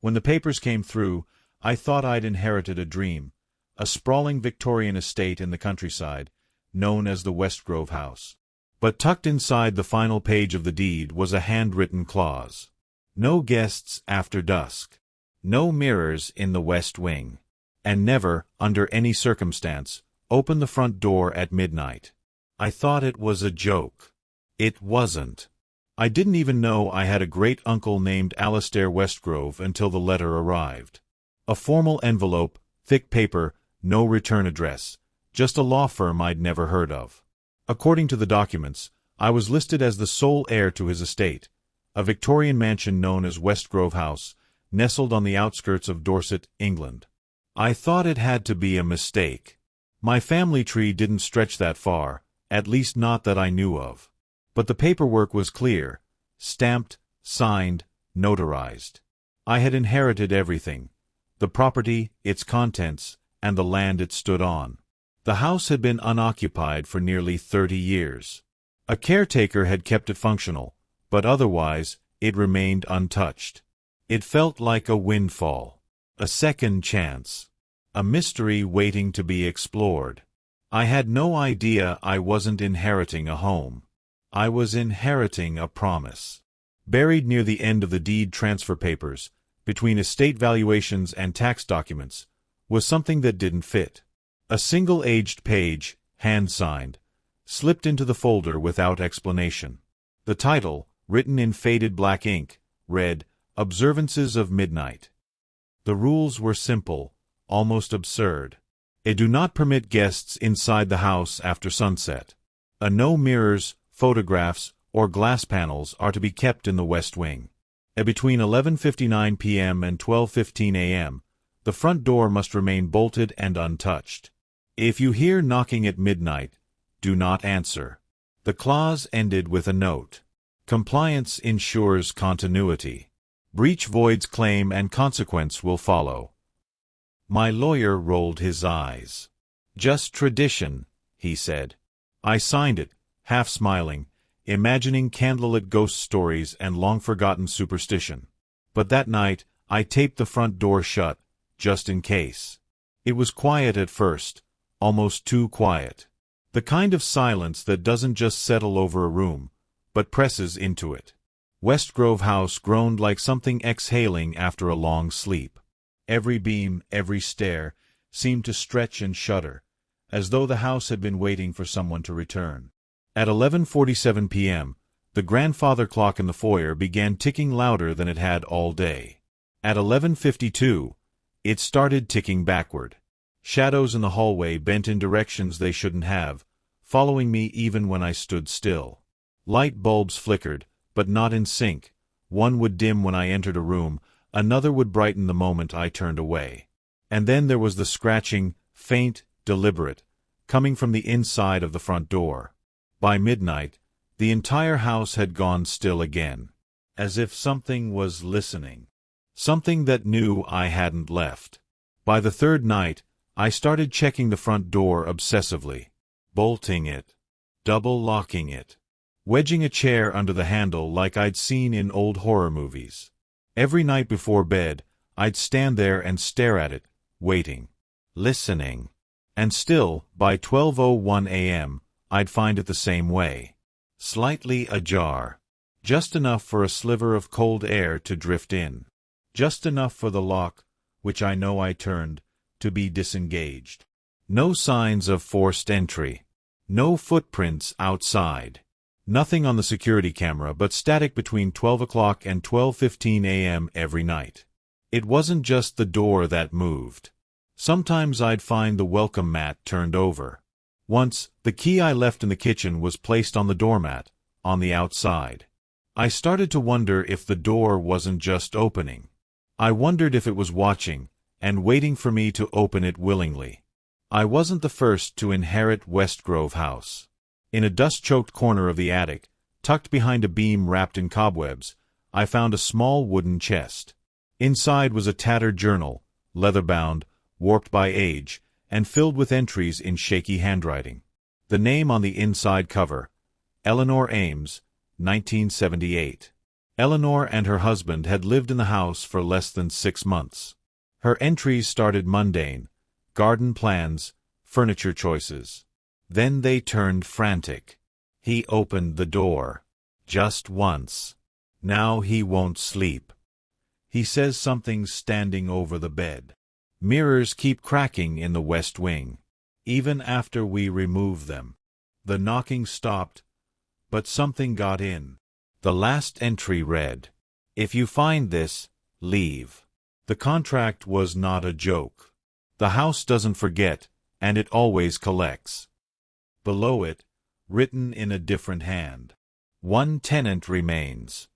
When the papers came through, I thought I'd inherited a dream, a sprawling Victorian estate in the countryside, known as the Westgrove house. But tucked inside the final page of the deed was a handwritten clause. No guests after dusk. No mirrors in the west wing. And never, under any circumstance, open the front door at midnight. I thought it was a joke. It wasn't. I didn't even know I had a great-uncle named Alistair Westgrove until the letter arrived. A formal envelope, thick paper, no return address, just a law firm I'd never heard of. According to the documents, I was listed as the sole heir to his estate, a Victorian mansion known as Westgrove House, nestled on the outskirts of Dorset, England. I thought it had to be a mistake. My family tree didn't stretch that far, at least not that I knew of. But the paperwork was clear, stamped, signed, notarized. I had inherited everything: the property, its contents, and the land it stood on. The house had been unoccupied for nearly 30 years. A caretaker had kept it functional, but otherwise, it remained untouched. It felt like a windfall, a second chance, a mystery waiting to be explored. I had no idea I wasn't inheriting a home. I was inheriting a promise. Buried near the end of the deed transfer papers, between estate valuations and tax documents, was something that didn't fit. A single-aged page, hand-signed, slipped into the folder without explanation. The title, written in faded black ink, read, "Observances of Midnight." The rules were simple, almost absurd. A do not permit guests inside the house after sunset. A no mirrors, photographs, or glass panels are to be kept in the west wing. Between 11:59 p.m. and 12:15 a.m., the front door must remain bolted and untouched. If you hear knocking at midnight, do not answer. The clause ended with a note. Compliance ensures continuity. Breach voids claim and consequence will follow. My lawyer rolled his eyes. Just tradition, he said. I signed it, half smiling, imagining candlelit ghost stories and long-forgotten superstition. But that night, I taped the front door shut, just in case. It was quiet at first, almost too quiet. The kind of silence that doesn't just settle over a room, but presses into it. Westgrove House groaned like something exhaling after a long sleep. Every beam, every stair, seemed to stretch and shudder, as though the house had been waiting for someone to return. At 11:47 p.m., the grandfather clock in the foyer began ticking louder than it had all day. At 11:52, it started ticking backward. Shadows in the hallway bent in directions they shouldn't have, following me even when I stood still. Light bulbs flickered, but not in sync. One would dim when I entered a room, another would brighten the moment I turned away. And then there was the scratching, faint, deliberate, coming from the inside of the front door. By midnight, the entire house had gone still again, as if something was listening. Something that knew I hadn't left. By the third night, I started checking the front door obsessively, bolting it, double-locking it, wedging a chair under the handle like I'd seen in old horror movies. Every night before bed, I'd stand there and stare at it, waiting, listening. And still, by 12:01 a.m., I'd find it the same way. Slightly ajar. Just enough for a sliver of cold air to drift in. Just enough for the lock, which I know I turned, to be disengaged. No signs of forced entry. No footprints outside. Nothing on the security camera but static between 12 o'clock and 12:15 a.m. every night. It wasn't just the door that moved. Sometimes I'd find the welcome mat turned over. Once, the key I left in the kitchen was placed on the doormat, on the outside. I started to wonder if the door wasn't just opening. I wondered if it was watching, and waiting for me to open it willingly. I wasn't the first to inherit Westgrove House. In a dust-choked corner of the attic, tucked behind a beam wrapped in cobwebs, I found a small wooden chest. Inside was a tattered journal, leather-bound, warped by age, and filled with entries in shaky handwriting. The name on the inside cover, Eleanor Ames, 1978. Eleanor and her husband had lived in the house for less than 6 months. Her entries started mundane: garden plans, furniture choices. Then they turned frantic. He opened the door. Just once. Now he won't sleep. He says something's standing over the bed. Mirrors keep cracking in the west wing, even after we remove them. The knocking stopped, but something got in. The last entry read, "If you find this, leave." The contract was not a joke. The house doesn't forget, and it always collects. Below it, written in a different hand, "One tenant remains."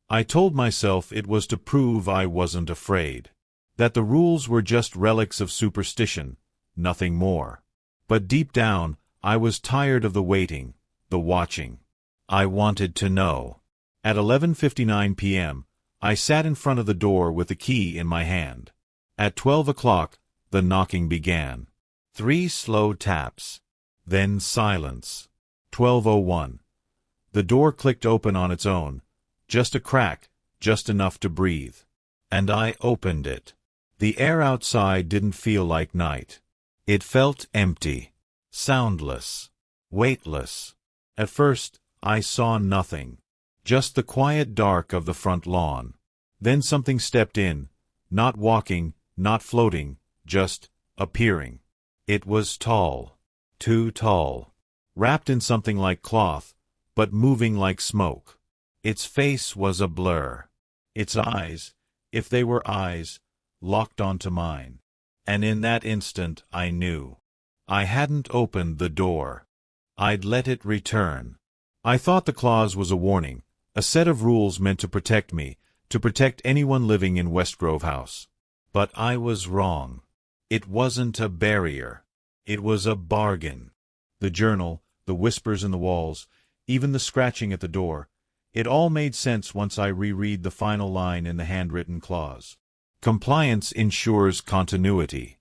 I told myself it was to prove I wasn't afraid, that the rules were just relics of superstition, nothing more. But deep down, I was tired of the waiting, the watching. I wanted to know. At 11:59 p.m., I sat in front of the door with the key in my hand. At 12 o'clock, the knocking began. 3 slow taps. Then silence. 12:01. The door clicked open on its own. Just a crack, just enough to breathe. And I opened it. The air outside didn't feel like night. It felt empty, soundless, weightless. At first, I saw nothing. Just the quiet dark of the front lawn. Then something stepped in, not walking, not floating, just appearing. It was tall, too tall, wrapped in something like cloth, but moving like smoke. Its face was a blur. Its eyes, if they were eyes, locked onto mine. And in that instant I knew. I hadn't opened the door. I'd let it return. I thought the clause was a warning, a set of rules meant to protect me, to protect anyone living in Westgrove House. But I was wrong. It wasn't a barrier. It was a bargain. The journal, the whispers in the walls, even the scratching at the door, it all made sense once I reread the final line in the handwritten clause. Compliance ensures continuity.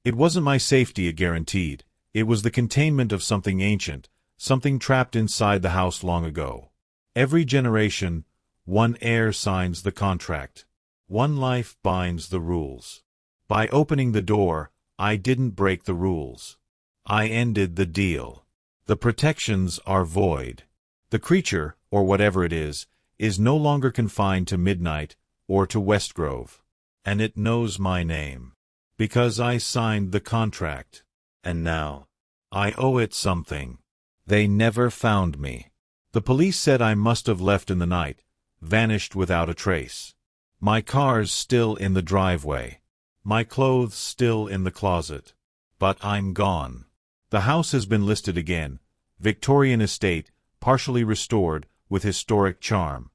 It wasn't my safety it guaranteed. It was the containment of something ancient, something trapped inside the house long ago. Every generation, one heir signs the contract. One life binds the rules. By opening the door, I didn't break the rules. I ended the deal. The protections are void. The creature, or whatever it is no longer confined to midnight or to Westgrove. And it knows my name. Because I signed the contract. And now, I owe it something. They never found me. The police said I must have left in the night, vanished without a trace. My car's still in the driveway. My clothes still in the closet. But I'm gone. The house has been listed again. Victorian estate, partially restored, with historic charm.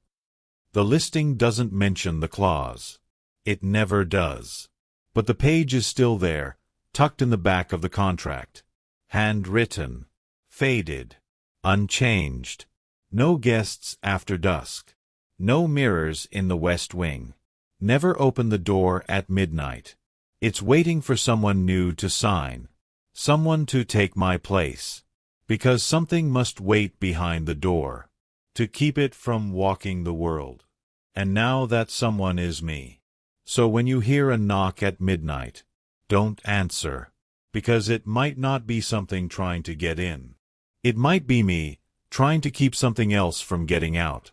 The listing doesn't mention the clause. It never does. But the page is still there, tucked in the back of the contract. Handwritten. Faded. Unchanged. No guests after dusk. No mirrors in the west wing. Never open the door at midnight. It's waiting for someone new to sign. Someone to take my place. Because something must wait behind the door. To keep it from walking the world. And now that someone is me. So when you hear a knock at midnight, don't answer. Because it might not be something trying to get in. It might be me, trying to keep something else from getting out.